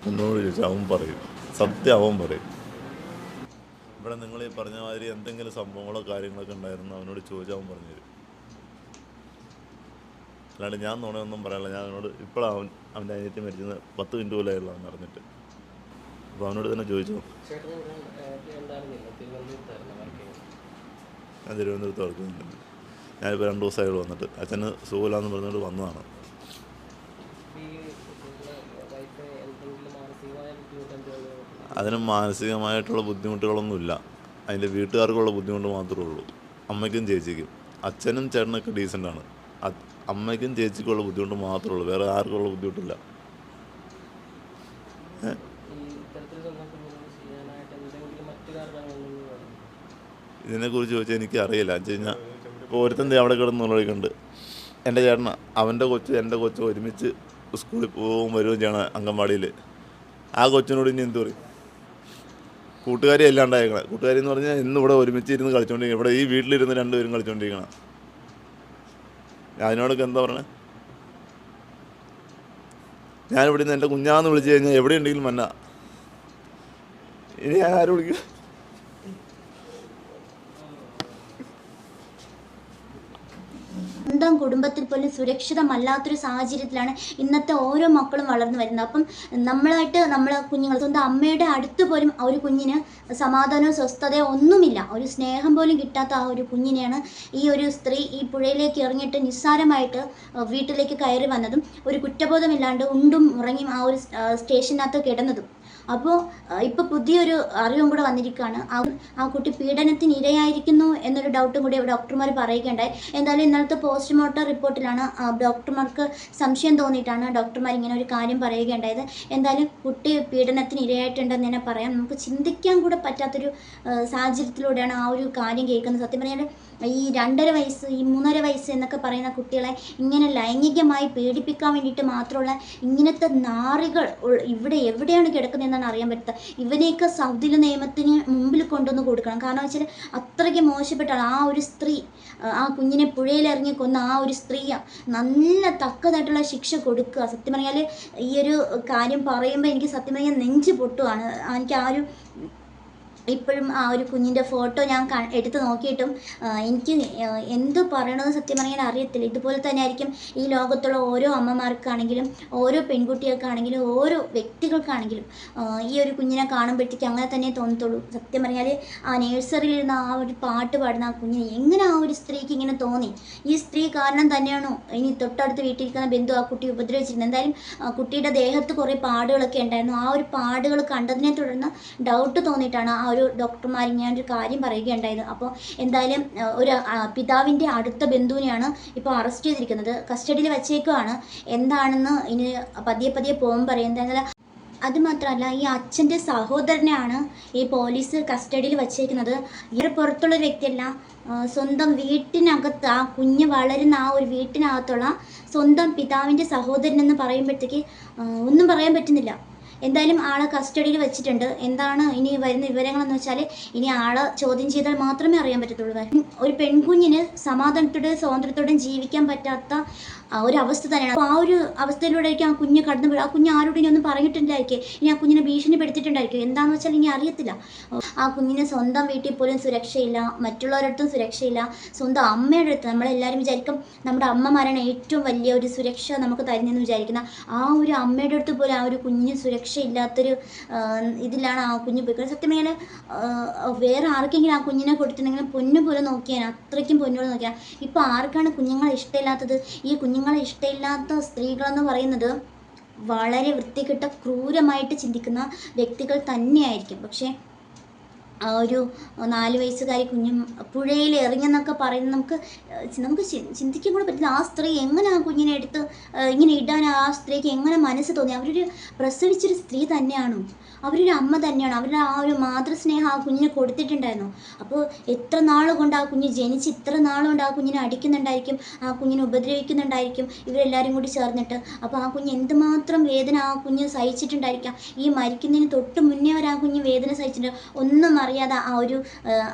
എന്നോട് ചോദിച്ചാൽ അവൻ പറയും, സത്യം അവൻ പറയും. ഇവിടെ നിങ്ങൾ ഈ പറഞ്ഞ മാതിരി എന്തെങ്കിലും സംഭവങ്ങളോ കാര്യങ്ങളൊക്കെ ഉണ്ടായിരുന്നു അവനോട് ചോദിച്ചാൽ അവൻ പറഞ്ഞു തരും. അല്ലാണ്ട് ഞാൻ നുണയൊന്നും പറയാനില്ല. ഞാൻ അവനോട് ഇപ്പോഴാണ് അവൻ്റെ അനിയത്തി മരിച്ചത് 10 മിനിറ്റ് പോലെയായുള്ള അവൻ അറിഞ്ഞിട്ട്. അപ്പോൾ അവനോട് തന്നെ ചോദിച്ചു. ഞാൻ തിരുവനന്തപുരത്ത് വർക്ക് ചെയ്യുന്നുണ്ട്. ഞാനിപ്പോൾ 2 ദിവസമായിട്ട് വന്നിട്ട് അച്ഛന് സുഖമില്ലാന്ന് പറഞ്ഞുകൊണ്ട് വന്നതാണ്. അതിന് മാനസികമായിട്ടുള്ള ബുദ്ധിമുട്ടുകളൊന്നുമില്ല. അതിൻ്റെ വീട്ടുകാർക്കുള്ള ബുദ്ധിമുട്ട് മാത്രമേ ഉള്ളൂ. അമ്മയ്ക്കും ചേച്ചിക്കും. അച്ഛനും ചേട്ടനൊക്കെ ഡീസൻ്റാണ്. അമ്മയ്ക്കും ചേച്ചിക്കുള്ള ബുദ്ധിമുട്ട് മാത്രമേ ഉള്ളൂ, വേറെ ആർക്കുള്ള ബുദ്ധിമുട്ടില്ല. ഇതിനെക്കുറിച്ച് ചോദിച്ചാൽ എനിക്ക് അറിയില്ല. എന്ന് വെച്ച് കഴിഞ്ഞാൽ ഇപ്പോൾ ഒരുത്തൻ്റെ അവിടെ കിടന്നുള്ളവരൊക്കെയുണ്ട്. എൻ്റെ ചേട്ടന അവൻ്റെ കൊച്ച് എൻ്റെ കൊച്ച് ഒരുമിച്ച് സ്കൂളിൽ പോവും വരികയും ചെയ്യണം അംഗൻവാടിയിൽ. ആ കൊച്ചിനോട് ഇനി എന്ത് പറയും? കൂട്ടുകാരി അല്ലാണ്ടായേക്കണേ. കൂട്ടുകാരി എന്ന് പറഞ്ഞാൽ ഇന്ന് ഇവിടെ ഒരുമിച്ച് ഇരുന്ന് കളിച്ചുകൊണ്ടിരിക്കണം. ഇവിടെ ഈ വീട്ടിലിരുന്ന് 2 പേരും കളിച്ചുകൊണ്ടിരിക്കണം. അതിനോടൊക്കെ എന്താ പറയണേ? ഞാനിവിടെ നിന്ന് എൻ്റെ കുഞ്ഞാന്ന് വിളിച്ചു കഴിഞ്ഞാൽ എവിടെ ഉണ്ടെങ്കിലും മന്ന. ഇനി ഞാൻ ആരും വിളിക്കുക? സ്വന്തം കുടുംബത്തിൽ പോലും സുരക്ഷിതമല്ലാത്തൊരു സാഹചര്യത്തിലാണ് ഇന്നത്തെ ഓരോ മക്കളും വളർന്നു വരുന്നത്. അപ്പം നമ്മളെ കുഞ്ഞുങ്ങൾ സ്വന്തം അമ്മയുടെ അടുത്ത് പോലും ആ ഒരു കുഞ്ഞിന് സമാധാനവും സ്വസ്ഥതയോ ഒന്നുമില്ല, ഒരു സ്നേഹം പോലും കിട്ടാത്ത ആ ഒരു കുഞ്ഞിനെയാണ് ഈ ഒരു സ്ത്രീ ഈ പുഴയിലേക്ക് ഇറങ്ങിയിട്ട് നിസ്സാരമായിട്ട് വീട്ടിലേക്ക് കയറി വന്നതും ഒരു കുറ്റബോധമില്ലാണ്ട് ഉണ്ടും ഉറങ്ങിയും ആ ഒരു സ്റ്റേഷനകത്ത് കിടന്നതും. അപ്പോൾ ഇപ്പോൾ പുതിയൊരു അറിവും കൂടെ വന്നിരിക്കുകയാണ്. ആ കുട്ടി പീഡനത്തിന് ഇരയായിരിക്കുന്നു എന്നൊരു ഡൗട്ടും കൂടി ഡോക്ടർമാർ പറയുകയുണ്ടായി. എന്തായാലും ഇന്നലത്തെ പോസ്റ്റ്മോർട്ടം റിപ്പോർട്ടിലാണ് ഡോക്ടർമാർക്ക് സംശയം തോന്നിയിട്ടാണ് ഡോക്ടർമാർ ഇങ്ങനെ ഒരു കാര്യം പറയുകയുണ്ടായത്. എന്തായാലും കുട്ടി പീഡനത്തിന് ഇരയായിട്ടുണ്ടെന്ന് തന്നെ പറയാം. നമുക്ക് ചിന്തിക്കാൻ കൂടെ പറ്റാത്തൊരു സാഹചര്യത്തിലൂടെയാണ് ആ ഒരു കാര്യം കേൾക്കുന്നത്. സത്യം പറഞ്ഞാൽ ഈ 2.5 വയസ്സ് ഈ 3.5 വയസ്സ് എന്നൊക്കെ പറയുന്ന കുട്ടികളെ ഇങ്ങനെ ലൈംഗികമായി പീഡിപ്പിക്കാൻ വേണ്ടിയിട്ട് മാത്രമുള്ള ഇങ്ങനത്തെ നാറികൾ ഇവിടെ എവിടെയാണ് കിടക്കുന്നതെന്നാണ് അറിയാൻ പറ്റുക. ഇവനെയൊക്കെ സൗദിയിലെ നിയമത്തിന് മുമ്പിൽ കൊണ്ടുവന്ന് കൊടുക്കണം. കാരണം വെച്ചാൽ അത്രയ്ക്ക് മോശപ്പെട്ടാണ് ആ ഒരു സ്ത്രീ ആ കുഞ്ഞിനെ പുഴയിലിറങ്ങി കൊന്ന ആ ഒരു സ്ത്രീയെ നല്ല തക്കതായിട്ടുള്ള ശിക്ഷ കൊടുക്കുക. സത്യം പറഞ്ഞാൽ ഈ ഒരു കാര്യം പറയുമ്പോൾ എനിക്ക് സത്യം പറഞ്ഞാൽ നെഞ്ച് പൊട്ടുവാണ്. എനിക്ക് ആ ഒരു ഇപ്പോഴും ആ ഒരു കുഞ്ഞിൻ്റെ ഫോട്ടോ ഞാൻ എടുത്ത് നോക്കിയിട്ടും എനിക്ക് എന്ത് പറയണമെന്ന് സത്യം പറയാൻ അറിയത്തില്ല. ഇതുപോലെ തന്നെ ആയിരിക്കും ഈ ലോകത്തുള്ള ഓരോ അമ്മമാർക്കാണെങ്കിലും ഓരോ പെൺകുട്ടികൾക്കാണെങ്കിലും ഓരോ വ്യക്തികൾക്കാണെങ്കിലും ഈ ഒരു കുഞ്ഞിനെ കാണുമ്പോഴത്തേക്ക് അങ്ങനെ തന്നെ തോന്നത്തുള്ളൂ. സത്യം പറഞ്ഞാൽ ആ നേഴ്സറിയിലിരുന്ന ആ ഒരു പാട്ട് പാടുന്ന ആ കുഞ്ഞിനെ എങ്ങനെ ആ ഒരു സ്ത്രീക്ക് ഇങ്ങനെ തോന്നി? ഈ സ്ത്രീ കാരണം തന്നെയാണോ ഇനി തൊട്ടടുത്ത് വീട്ടിലിരിക്കുന്ന ബന്ധു ആ കുട്ടി ഉപദ്രവിച്ചിരുന്നത്? എന്തായാലും കുട്ടിയുടെ ദേഹത്ത് കുറേ പാടുകളൊക്കെ ഉണ്ടായിരുന്നു. ആ ഒരു പാടുകൾ കണ്ടതിനെ തുടർന്ന് ഡൗട്ട് തോന്നിയിട്ടാണ് ആ ഒരു ഡോക്ടർമാർ ഇങ്ങനെ ഒരു കാര്യം പറയുകയുണ്ടായത്. അപ്പോൾ എന്തായാലും ഒരു പിതാവിൻ്റെ അടുത്ത ബന്ധുവിനെയാണ് ഇപ്പോൾ അറസ്റ്റ് ചെയ്തിരിക്കുന്നത്. കസ്റ്റഡിയിൽ വച്ചേക്കുവാണ്. എന്താണെന്ന് ഇനി പതിയെ പോകുമ്പോൾ പറയും. എന്തായാലും അതുമാത്രമല്ല ഈ അച്ഛൻ്റെ സഹോദരനെയാണ് ഈ പോലീസ് കസ്റ്റഡിയിൽ വച്ചേക്കുന്നത്. ഇവർ പുറത്തുള്ളൊരു വ്യക്തിയല്ല, സ്വന്തം വീട്ടിനകത്ത് ആ കുഞ്ഞ് വളരുന്ന ആ ഒരു വീട്ടിനകത്തുള്ള സ്വന്തം പിതാവിൻ്റെ സഹോദരനെന്ന് പറയുമ്പോഴത്തേക്ക് ഒന്നും പറയാൻ പറ്റുന്നില്ല. എന്തായാലും ആളെ കസ്റ്റഡിയിൽ വെച്ചിട്ടുണ്ട്. എന്താണ് ഇനി വരുന്ന വിവരങ്ങളെന്ന് വെച്ചാൽ ഇനി ആളെ ചോദ്യം ചെയ്താൽ മാത്രമേ അറിയാൻ പറ്റത്തുള്ളൂ. ഒരു പെൺകുഞ്ഞിന് സമാധാനത്തോടെയും സ്വാതന്ത്ര്യത്തോടെയും ജീവിക്കാൻ പറ്റാത്ത ഒരവസ്ഥ തന്നെയാണ്. അപ്പോൾ ആ ഒരു അവസ്ഥയിലൂടെ ആയിരിക്കും ആ കുഞ്ഞ് കടന്നു പോയി. ആ കുഞ്ഞ് ആരോടും ഇനി ഒന്നും പറഞ്ഞിട്ടുണ്ടായിരിക്കും, ഇനി ആ കുഞ്ഞിനെ ഭീഷണിപ്പെടുത്തിയിട്ടുണ്ടായിരിക്കും. എന്താണെന്ന് വെച്ചാൽ ഇനി അറിയത്തില്ല. ആ കുഞ്ഞിന് സ്വന്തം വീട്ടിൽ പോലും സുരക്ഷയില്ല, മറ്റുള്ളവരടുത്തും സുരക്ഷയില്ല. സ്വന്തം അമ്മയുടെ അടുത്ത് നമ്മളെല്ലാവരും വിചാരിക്കും നമ്മുടെ അമ്മമാരാണ് ഏറ്റവും വലിയ ഒരു സുരക്ഷ നമുക്ക് തരുന്നതെന്ന് വിചാരിക്കുന്ന ആ ഒരു അമ്മയുടെ അടുത്ത് പോലും ആ ഒരു കുഞ്ഞിന് സുരക്ഷയില്ലാത്തൊരു ഇതിലാണ് ആ കുഞ്ഞ് പോയിക്കുന്നത്. സത്യം പറഞ്ഞാൽ വേറെ ആർക്കെങ്കിലും ആ കുഞ്ഞിനെ കൊടുത്തിട്ടുണ്ടെങ്കിലും പൊന്നു പോലെ നോക്കിയാൽ അത്രയ്ക്കും പൊന്നുപോലെ നോക്കിയാൽ. ഇപ്പോൾ ആർക്കാണ് കുഞ്ഞുങ്ങളെ ഇഷ്ടമില്ലാത്തത്? ഈ കുഞ്ഞുങ്ങളെ ഇഷ്ടമില്ലാത്ത സ്ത്രീകളെന്ന് പറയുന്നത് വളരെ വൃത്തികെട്ട ക്രൂരമായിട്ട് ചിന്തിക്കുന്ന വ്യക്തികൾ തന്നെയായിരിക്കും. പക്ഷേ ആ ഒരു 4 വയസ്സുകാരി കുഞ്ഞും പുഴയിൽ ഇറങ്ങിയെന്നൊക്കെ പറയുന്നത് നമുക്ക് ചിന്തിക്കാൻ കൂടെ പറ്റില്ല. ആ സ്ത്രീ എങ്ങനെ ആ കുഞ്ഞിനെ എടുത്ത് ഇങ്ങനെ ഇടാൻ ആ സ്ത്രീക്ക് എങ്ങനെ മനസ്സ് തോന്നി? അവരൊരു പ്രസവിച്ചൊരു സ്ത്രീ തന്നെയാണോ? അവരൊരു അമ്മ തന്നെയാണ്. അവരുടെ ആ ഒരു മാതൃസ്നേഹം ആ കുഞ്ഞിനെ കൊടുത്തിട്ടുണ്ടായിരുന്നു. അപ്പോൾ എത്ര നാൾ കൊണ്ട് ആ കുഞ്ഞ് ജനിച്ച് ഇത്ര നാൾ കൊണ്ട് ആ കുഞ്ഞിനെ അടിക്കുന്നുണ്ടായിരിക്കും, ആ കുഞ്ഞിനെ ഉപദ്രവിക്കുന്നുണ്ടായിരിക്കും ഇവരെല്ലാവരും കൂടി ചേർന്നിട്ട്. അപ്പോൾ ആ കുഞ്ഞ് എന്തുമാത്രം വേദന ആ കുഞ്ഞ് സഹിച്ചിട്ടുണ്ടായിരിക്കാം. ഈ മരിക്കുന്നതിന് തൊട്ട് മുന്നേ വരെ ആ കുഞ്ഞ് വേദന സഹിച്ചിട്ടുണ്ട്. ഒന്നും അറിയാതെ ആ ഒരു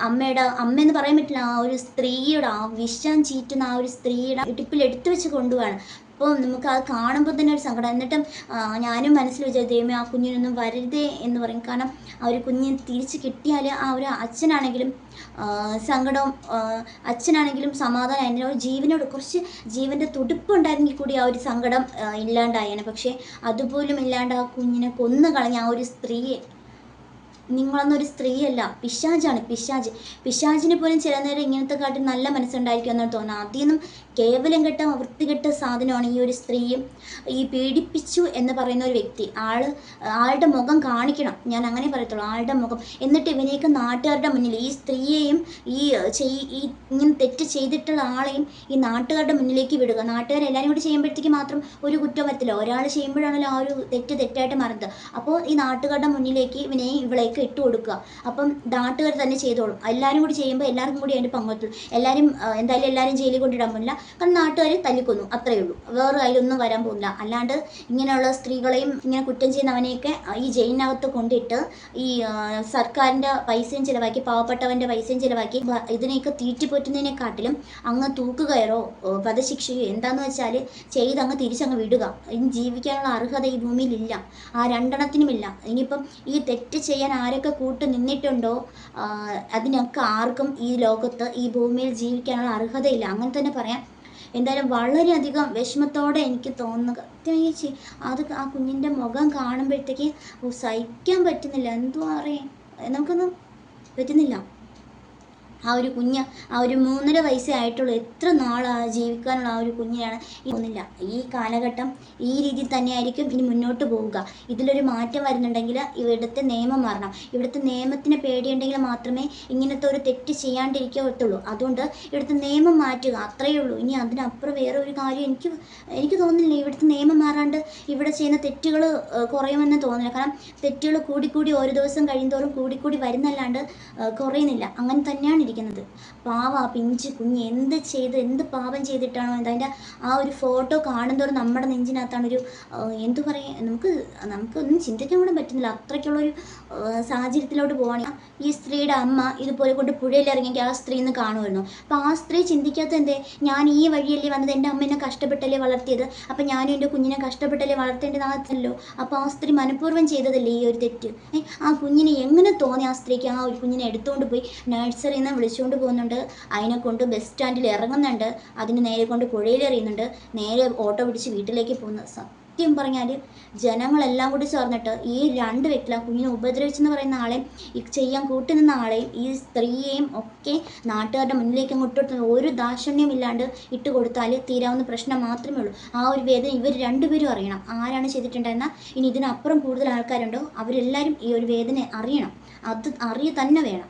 അമ്മയെന്ന് പറയാൻ പറ്റില്ല, ആ ഒരു സ്ത്രീയുടെ ആ വിഷം ചീറ്റുന്ന ആ ഒരു സ്ത്രീയുടെ ഇടുപ്പിൽ എടുത്തു വെച്ച് കൊണ്ടുപോവാണ്. അപ്പോൾ നമുക്ക് അത് കാണുമ്പോൾ തന്നെ ഒരു സങ്കടം. എന്നിട്ടും ഞാനും മനസ്സിൽ വിചാരിച്ചു ദൈവമേ ആ കുഞ്ഞിനൊന്നും വരരുതേ എന്ന് പറയും. കാരണം ആ ഒരു കുഞ്ഞിന് തിരിച്ച് കിട്ടിയാൽ ആ ഒരു അച്ഛനാണെങ്കിലും സങ്കടവും, അച്ഛനാണെങ്കിലും സമാധാനമായിരുന്നു. ഒരു ജീവനോട് കുറച്ച് ജീവൻ്റെ തുടിപ്പുണ്ടായിരുന്നെങ്കിൽ കൂടി ആ ഒരു സങ്കടം ഇല്ലാണ്ടായേനെ. പക്ഷേ അതുപോലും ഇല്ലാണ്ട് ആ കുഞ്ഞിനെ കൊന്നു കളഞ്ഞ ആ ഒരു സ്ത്രീയെ, നിങ്ങളൊന്നൊരു സ്ത്രീയല്ല, പിശാചാണ്, പിശാച്. പിശാചിന് പോലും ചില നേരം ഇങ്ങനത്തെ കാട്ടി നല്ല മനസ്സുണ്ടായിരിക്കും എന്നാണ് തോന്നുന്നത്. അതിൽ കേവലം കെട്ട വൃത്തികെട്ട സാധനമാണ് ഈ ഒരു സ്ത്രീയും ഈ പീഡിപ്പിച്ചു എന്ന് പറയുന്ന ഒരു വ്യക്തി. ആളുടെ മുഖം കാണിക്കണം, ഞാൻ അങ്ങനെ പറയത്തുള്ളൂ, ആളുടെ മുഖം. എന്നിട്ട് ഇവനെയൊക്കെ നാട്ടുകാരുടെ മുന്നിൽ ഈ സ്ത്രീയെയും ഈ ഇങ്ങനെ തെറ്റ് ചെയ്തിട്ടുള്ള ആളെയും ഈ നാട്ടുകാരുടെ മുന്നിലേക്ക് വിടുക. നാട്ടുകാരെല്ലാവരും കൂടി ചെയ്യുമ്പോഴത്തേക്ക് മാത്രം ഒരു കുറ്റം വരത്തില്ല, ഒരാൾ ചെയ്യുമ്പോഴാണല്ലോ ആ ഒരു തെറ്റായിട്ട് മാറുന്നത്. അപ്പോൾ ഈ നാട്ടുകാരുടെ മുന്നിലേക്ക് ഇവനെയും ഇവളെയൊക്കെ ഇട്ട് കൊടുക്കുക. അപ്പം നാട്ടുകാർ തന്നെ ചെയ്തോളും. എല്ലാവരും കൂടി ചെയ്യുമ്പോൾ എല്ലാവർക്കും കൂടി അതിൻ്റെ പങ്കെടുത്തു. എന്തായാലും എല്ലാവരും ജയിലിൽ കൊണ്ടിടാൻ പോകില്ല, കാരണം നാട്ടുകാർ തല്ലിക്കൊന്നു, അത്രയേ ഉള്ളൂ. വേറെ അതിലൊന്നും വരാൻ പോകില്ല. അല്ലാണ്ട് ഇങ്ങനെയുള്ള സ്ത്രീകളെയും ഇങ്ങനെ കുറ്റം ചെയ്യുന്നവനെയൊക്കെ ഈ ജയിലിനകത്ത് കൊണ്ടിട്ട് ഈ സർക്കാരിൻ്റെ പൈസയും ചിലവാക്കി, പാവപ്പെട്ടവൻ്റെ പൈസയും ചിലവാക്കി ഇതിനെയൊക്കെ തീറ്റിപ്പോറ്റുന്നതിനെക്കാട്ടിലും അങ്ങ് തൂക്കുകയറോ വധശിക്ഷയോ എന്താണെന്ന് വെച്ചാൽ ചെയ്തങ്ങ് തിരിച്ചങ്ങ് വിടുക. ഇനി ജീവിക്കാനുള്ള അർഹത ഈ ഭൂമിയിലില്ല, ആ രണ്ടെണ്ണത്തിനുമില്ല. ഇനിയിപ്പം ഈ തെറ്റ് ചെയ്യാൻ ആരൊക്കെ കൂട്ട് നിന്നിട്ടുണ്ടോ അതിനൊക്കെ ആർക്കും ഈ ലോകത്ത് ഈ ഭൂമിയിൽ ജീവിക്കാനുള്ള അർഹതയില്ല, അങ്ങനെ തന്നെ പറയാം. എന്തായാലും വളരെയധികം വിഷമത്തോടെ എനിക്ക് തോന്നുന്നു. പ്രത്യേകിച്ച് ആ കുഞ്ഞിൻ്റെ മുഖം കാണുമ്പോഴത്തേക്ക് സഹിക്കാൻ പറ്റുന്നില്ല. എന്തുവാ അറിയാം, നമുക്കൊന്നും പറ്റുന്നില്ല. ആ ഒരു കുഞ്ഞ്, ആ ഒരു 3.5 വയസ്സേ ആയിട്ടുള്ളൂ. എത്ര നാളാണ് ജീവിക്കാനുള്ള ആ ഒരു കുഞ്ഞിനാണ് ഒന്നുമില്ല. ഈ കാലഘട്ടം ഈ രീതിയിൽ തന്നെയായിരിക്കും ഇനി മുന്നോട്ട് പോവുക. ഇതിലൊരു മാറ്റം വരുന്നുണ്ടെങ്കിൽ ഇവിടുത്തെ നിയമം മാറണം. ഇവിടുത്തെ നിയമത്തിന് പേടിയുണ്ടെങ്കിൽ മാത്രമേ ഇങ്ങനത്തെ ഒരു തെറ്റ് ചെയ്യാണ്ടിരിക്കത്തുള്ളൂ. അതുകൊണ്ട് ഇവിടുത്തെ നിയമം മാറ്റുക, അത്രയേ ഉള്ളൂ. ഇനി അതിനപ്പുറം വേറെ ഒരു കാര്യം എനിക്ക് തോന്നുന്നില്ല. ഇവിടുത്തെ നിയമം മാറാണ്ട് ഇവിടെ ചെയ്യുന്ന തെറ്റുകൾ കുറയുമെന്ന് തോന്നുന്നില്ല. കാരണം തെറ്റുകൾ കൂടിക്കൂടി ഓരോ ദിവസം കഴിയുന്തോറും കൂടിക്കൂടി വരുന്നല്ലാണ്ട് കുറയുന്നില്ല. അങ്ങനെ തന്നെയാണ് ഇരിക്കുന്നത്. പാവ പിഞ്ച് കുഞ്ഞ് എന്ത് പാപം ചെയ്തിട്ടാണോ അതിൻ്റെ ആ ഒരു ഫോട്ടോ കാണുന്തോറും നമ്മുടെ നെഞ്ചിനകത്താണ് ഒരു എന്തു പറയാ, നമുക്കൊന്നും ചിന്തിക്കാൻ കൂടെ പറ്റുന്നില്ല. അത്രയ്ക്കുള്ളൊരു സാഹചര്യത്തിലോട്ട് പോവാണ്. ഈ സ്ത്രീയുടെ അമ്മ ഇതുപോലെ കൊണ്ട് പുഴയിലിറങ്ങിയെങ്കിൽ ആ സ്ത്രീ ഇന്ന് കാണുമായിരുന്നു. അപ്പോൾ ആ സ്ത്രീ ചിന്തിക്കാത്ത എന്തേ, ഞാൻ ഈ വഴിയല്ലേ വന്നത്, എൻ്റെ അമ്മ എന്നെ കഷ്ടപ്പെട്ടല്ലേ വളർത്തിയത്, അപ്പം ഞാനും എൻ്റെ കുഞ്ഞിനെ കഷ്ടപ്പെട്ടല്ലേ വളർത്തേണ്ടതാകത്തല്ലോ. അപ്പോൾ ആ സ്ത്രീ മനഃപൂർവ്വം ചെയ്തതല്ലേ ഈ ഒരു തെറ്റ്. ആ കുഞ്ഞിനെ എങ്ങനെ തോന്നി ആ സ്ത്രീക്ക് ആ ഒരു കുഞ്ഞിനെ എടുത്തുകൊണ്ട് പോയി നഴ്സറിയിൽ നിന്ന് വിളിച്ചുകൊണ്ട് പോകുന്നുണ്ട്, അതിനെ കൊണ്ട് ബസ് സ്റ്റാൻഡിൽ ഇറങ്ങുന്നുണ്ട്, അതിന് നേരെ കൊണ്ട് പുഴയിലെറിയുന്നുണ്ട്, നേരെ ഓട്ടോ പിടിച്ച് വീട്ടിലേക്ക് പോകുന്നത്. സത്യം പറഞ്ഞാൽ ജനങ്ങളെല്ലാം കൂടി ചേർന്നിട്ട് ഈ 2 വ്യക്തികളെ, കുഞ്ഞിനെ ഉപദ്രവിച്ചെന്ന് പറയുന്ന ആളെയും ഈ ചെയ്യാൻ കൂട്ടുനിന്ന ആളെയും ഈ സ്ത്രീയെയും ഒക്കെ നാട്ടുകാരുടെ മുന്നിലേക്ക് അങ്ങോട്ട് ഒരു ദാക്ഷിണ്യം ഇല്ലാണ്ട് ഇട്ട് കൊടുത്താൽ തീരാവുന്ന പ്രശ്നം മാത്രമേ ഉള്ളൂ. ആ ഒരു വേദന ഇവർ 2 പേരും അറിയണം. ആരാണ് ചെയ്തിട്ടുണ്ടായിരുന്ന, ഇനി ഇതിനപ്പുറം കൂടുതൽ ആൾക്കാരുണ്ടോ, അവരെല്ലാവരും ഈ ഒരു വേദന അറിയണം. അത് അറിയ തന്നെ വേണം.